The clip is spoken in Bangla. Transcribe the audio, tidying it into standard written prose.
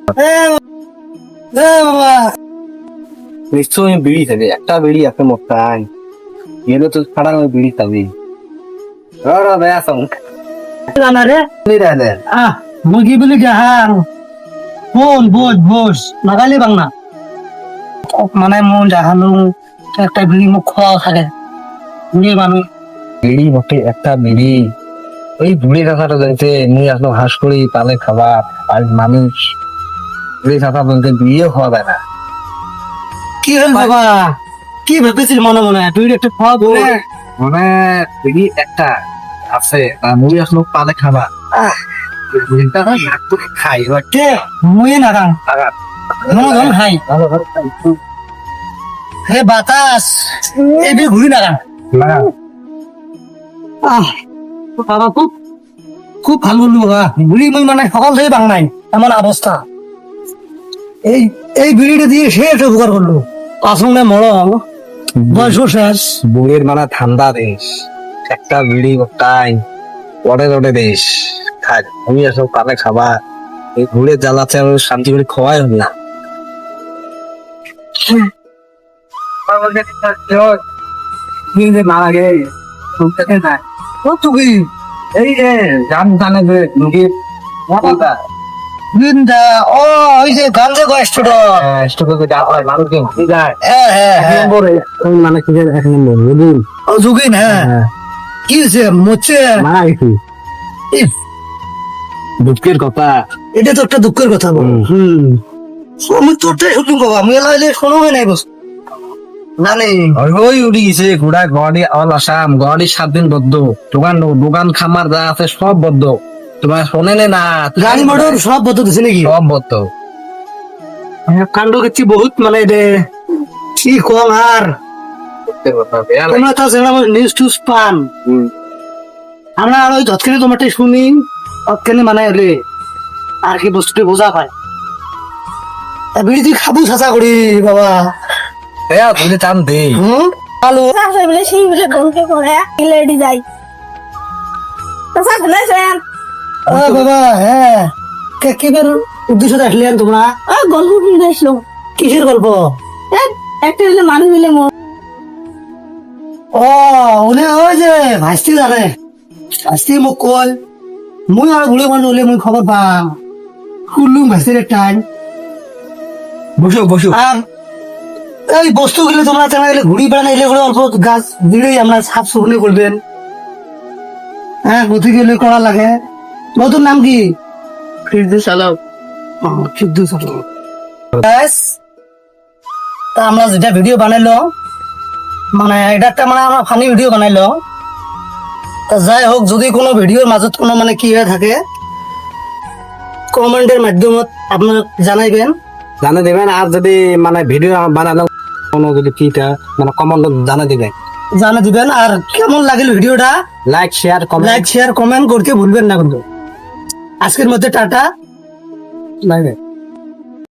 বাবা নিশ্চয়ই বিড়ি খাবে, একটা বিড়ি আছে মোটাই এলো তো ছাড়া ওই বিড়ি খাবি জানা রে মুরগি বলি জাহান বোন বোঝ বোঝ নাগালি বাংলা মানে মন জাহানু একটা বিড়ি মুখ খাওয়া থাকে বুড়ি মানুষ বিড়ি বটে একটা বিড়ি ওই বুড়ি কাকাটা যাইতে মুই আসলো হাঁস করি পালে খাবার আর মানুষ বুড়ি কাকা বলতে বিয়ে খাওয়া যায় না। কি হল বাবা কি ভেবেছিল মনে মনে তুই একটা খাওয়া বলে মানে বিড়ি একটা আছে আর মুই আসলো পালে খাবার বুড়িটা নাক করে খাই কে মুই না রাং মনে খাই হে বাতাস এবি ঘুরি না রাং বাবা খুব খুব ভালো বললো বাবা বুড়ি মুই মানে সকাল থেকে বাং নাই এমন অবস্থা এই এই বিড়িটা দিয়ে সে একটা উপকার করলো আসলে মরম বয়সও শেষ বুড়ির মানে ঠান্ডা দেশ একটা বিড়ি গোটাই পরে ওটে দেশ খাই আমি আসলে পালে খাবার এই ঘুরে জ্বালাতে আমি শান্তি করে খাওয়াই হল না মারা গে তুই এই যে গান গানে যে নদীর বৃন্দা ও ওই যে গাঞ্জা মানে কি এক নম্বর নদীর ও যুগিন হ্যাঁ কি হয়েছে মরছে মারা গেছি দুঃখের কথা এটা তো একটা দুঃখের কথা বল আমি তোরটাই শুনলাম বাবা আমি এলাইলে শোনো হয় নাই বস জানি ওই উড়ি গেছে ঘোড়া গড়ি অল আসাম গড়ি 7 দিন বদ্ধ দোকান দোকান খামার যা আছে সব বদ্ধ তোমার শোনে না গাড়ি মোটর সব বদল দিছে নাকি সব বদ্ধ কাণ্ড করছি বহুত মানে রে কি কম আর তোমরা তো নিউজ টুজ পান আমরা আর ওই যতখানি তোমারটাই শুনি ততখানি মানে এলে আর কি বস্তুটি বোঝা পায় বিড়ি তুই খাবো চাচা করি বাবা তুই টান দে ভালো সেই বলে গল্পে করে লেডি যাই বাবা হ্যাঁ কি বের উদ্দেশ্য দেখলেন তোমরা গল্প শুনতে আসলো কিসের গল্প একটা হলে মানুষ মিলে ও উনি ওই যে ভাইস্তি জানে ভাইস্তি মোক কল মুই আর বুড়ি মানুষ হলে মুই খবর পাম শুনলুম ভাইস্তির টাইম বসো বসো আর এই বস্তু গুলো তোমরা চেনা গেলে ঘুড়ি বেড়ানো এলে করে অল্প গাছ দিলেই আমরা সাফ সুফনি করবেন হ্যাঁ গতি গেলে করা লাগে নতুন নাম কি ফিরদৌস আলম ফিরদৌস আলম তা আমরা যেটা ভিডিও বানাইলো মানে এটা একটা মানে আমরা ফানি ভিডিও বানাইলো তা যাই হোক যদি কোনো ভিডিওর মাজত কোনো মানে কি হয়ে থাকে কমেন্টের মাধ্যমত আপনার জানাইবেন জানা দেবেন আর যদি মানে ভিডিও বানানো কোনো যদি কিটা মানে কমেন্ট জানা দিবেন আর কেমন লাগলো ভিডিওটা লাইক শেয়ার কমেন্ট কমেন্ট করতে ভুলবেন না কিন্তু আজকের মধ্যে টাটা বাই বাই।